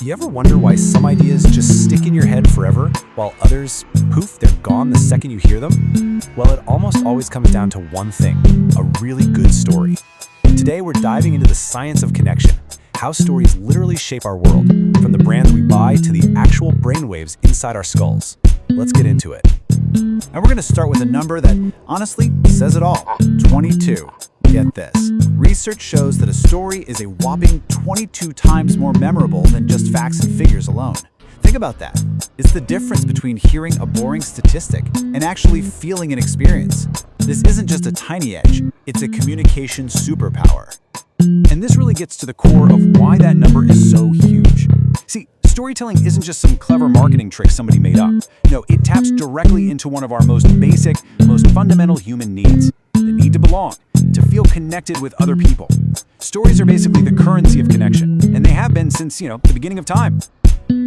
You ever wonder why some ideas just stick in your head forever, while others, poof, they're gone the second you hear them? Well, it almost always comes down to one thing: a really good story. Today, we're diving into the science of connection, how stories literally shape our world, from the brands we buy to the actual brainwaves inside our skulls. Let's get into it. And we're going to start with a number that, honestly, says it all. 22. Get this. Research shows that a story is a whopping 22 times more memorable than just facts and figures alone. Think about that. It's the difference between hearing a boring statistic and actually feeling an experience. This isn't just a tiny edge, it's a communication superpower. And this really gets to the core of why that number is so huge. See, storytelling isn't just some clever marketing trick somebody made up. No, it taps directly into one of our most basic, most fundamental human needs: the need to belong, to feel connected with other people. Stories are basically the currency of connection, and they have been since, the beginning of time.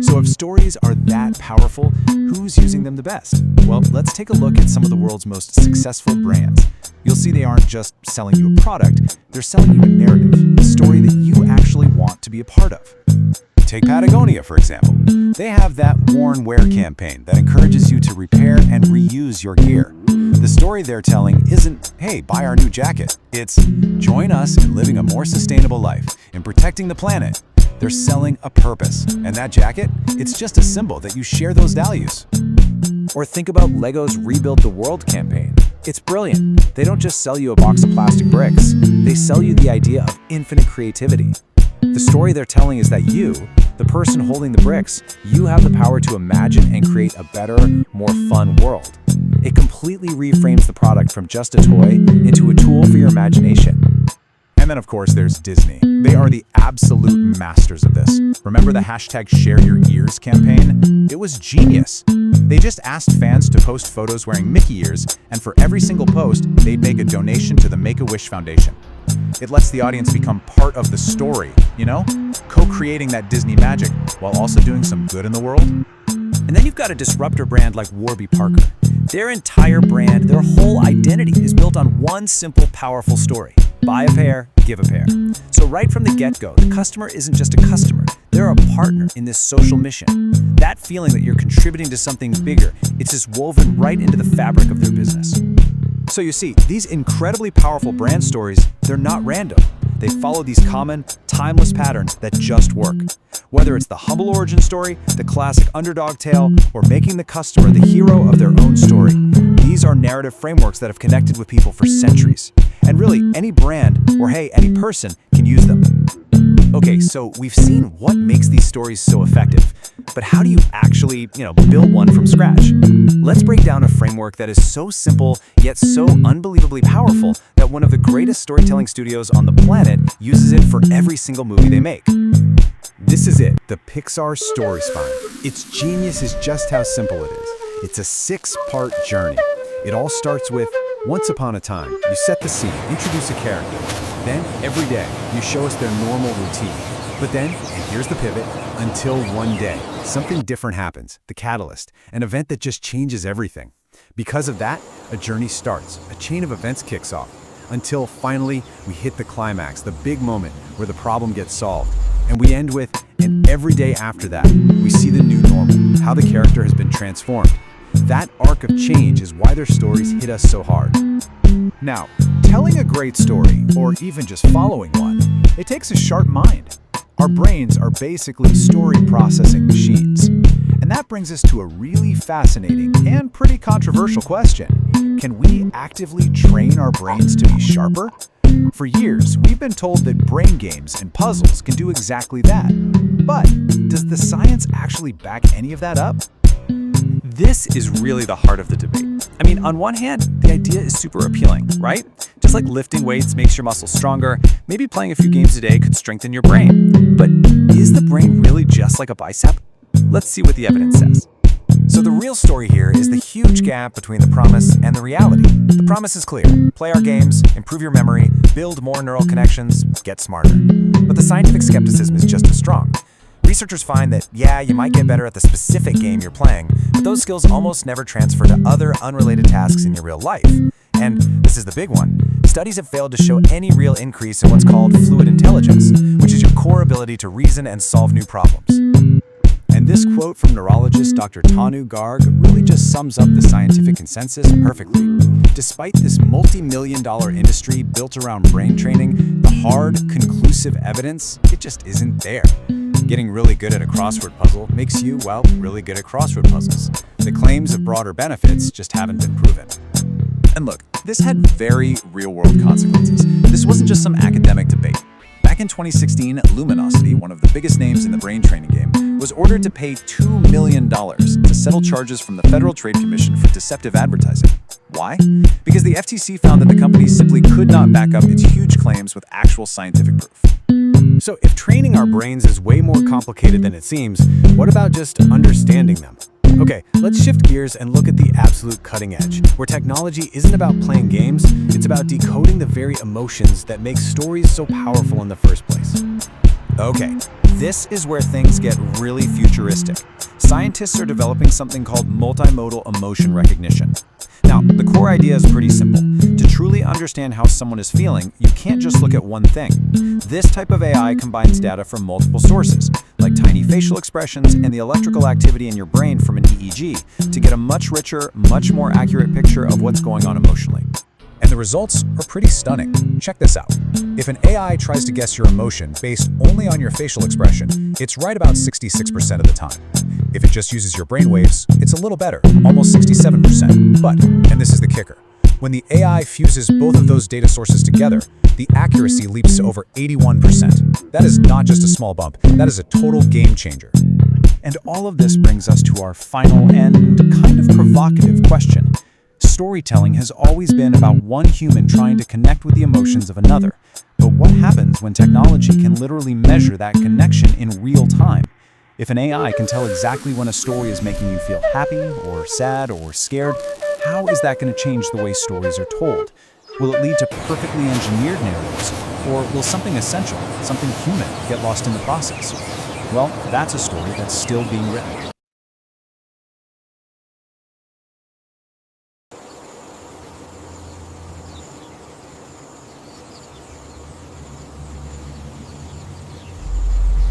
So if stories are that powerful, who's using them the best? Well, let's take a look at some of the world's most successful brands. You'll see they aren't just selling you a product, they're selling you a narrative, a story that you actually want to be a part of. Take Patagonia, for example. They have that Worn Wear campaign that encourages you to repair and reuse your gear. The story they're telling isn't, hey, buy our new jacket. It's, join us in living a more sustainable life, in protecting the planet. They're selling a purpose, and that jacket, it's just a symbol that you share those values. Or think about Lego's Rebuild the World campaign. It's brilliant. They don't just sell you a box of plastic bricks. They sell you the idea of infinite creativity. The story they're telling is that you, the person holding the bricks, you have the power to imagine and create a better, more fun world. It completely reframes the product from just a toy into a tool for your imagination. And then, of course, there's Disney. They are the absolute masters of this. Remember the hashtag Share Your Ears campaign? It was genius. They just asked fans to post photos wearing Mickey ears, and for every single post, they'd make a donation to the Make-A-Wish Foundation. It lets the audience become part of the story, co-creating that Disney magic while also doing some good in the world. And then you've got a disruptor brand like Warby Parker. Their entire brand, their whole identity is built on one simple, powerful story: buy a pair, give a pair. So right from the get-go, the customer isn't just a customer, they're a partner in this social mission. That feeling that you're contributing to something bigger, it's just woven right into the fabric of their business. So you see, these incredibly powerful brand stories, they're not random. They follow these common, timeless patterns that just work. Whether it's the humble origin story, the classic underdog tale, or making the customer the hero of their own story, these are narrative frameworks that have connected with people for centuries. And really, any brand, or hey, any person can use them. Okay, so we've seen what makes these stories so effective, but how do you actually, build one from scratch? Let's break down a framework that is so simple, yet so unbelievably powerful that one of the greatest storytelling studios on the planet uses it for every single movie they make. This is it, the Pixar Story Spine. Its genius is just how simple it is. It's a 6-part journey. It all starts with, once upon a time, you set the scene, introduce a character. Then, every day, you show us their normal routine. But then, and here's the pivot, until one day, something different happens, the catalyst, an event that just changes everything. Because of that, a journey starts, a chain of events kicks off, until finally, we hit the climax, the big moment where the problem gets solved. And we end with, and every day after that, we see the new normal, how the character has been transformed. That arc of change is why their stories hit us so hard. Now, telling a great story, or even just following one, it takes a sharp mind. Our brains are basically story processing machines. And that brings us to a really fascinating and pretty controversial question. Can we actively train our brains to be sharper? For years, we've been told that brain games and puzzles can do exactly that. But does the science actually back any of that up? This is really the heart of the debate. On one hand, the idea is super appealing, right? Just like lifting weights makes your muscles stronger, maybe playing a few games a day could strengthen your brain. But is the brain really just like a bicep? Let's see what the evidence says. So the real story here is the huge gap between the promise and the reality. The promise is clear: play our games, improve your memory, build more neural connections, get smarter. But the scientific skepticism is just as strong. Researchers find that, you might get better at the specific game you're playing, but those skills almost never transfer to other unrelated tasks in your real life. And this is the big one. studies have failed to show any real increase in what's called fluid intelligence, which is your core ability to reason and solve new problems. And this quote from neurologist Dr. Tanu Garg really just sums up the scientific consensus perfectly. Despite this multi-million-dollar industry built around brain training, the hard, conclusive evidence, it just isn't there. Getting really good at a crossword puzzle makes you, well, really good at crossword puzzles. The claims of broader benefits just haven't been proven. And look, this had very real-world consequences. This wasn't just some academic debate. Back in 2016, Luminosity, one of the biggest names in the brain training game, was ordered to pay $2 million to settle charges from the Federal Trade Commission for deceptive advertising. Why? Because the FTC found that the company simply could not back up its huge claims with actual scientific proof. So if training our brains is way more complicated than it seems, what about just understanding them? Okay, let's shift gears and look at the absolute cutting edge, where technology isn't about playing games, it's about decoding the very emotions that make stories so powerful in the first place. Okay, this is where things get really futuristic. Scientists are developing something called multimodal emotion recognition. Now, the core idea is pretty simple. To truly understand how someone is feeling, you can't just look at one thing. This type of AI combines data from multiple sources, like tiny facial expressions and the electrical activity in your brain from an EEG, to get a much richer, much more accurate picture of what's going on emotionally. And the results are pretty stunning. Check this out. If an AI tries to guess your emotion based only on your facial expression, it's right about 66% of the time. If it just uses your brainwaves, it's a little better, almost 67%. But, and this is the kicker, when the AI fuses both of those data sources together, the accuracy leaps to over 81%. That is not just a small bump, that is a total game changer. And all of this brings us to our final and kind of provocative question. Storytelling has always been about one human trying to connect with the emotions of another. But what happens when technology can literally measure that connection in real time? If an AI can tell exactly when a story is making you feel happy or sad or scared, how is that going to change the way stories are told? Will it lead to perfectly engineered narratives? Or will something essential, something human, get lost in the process? Well, that's a story that's still being written.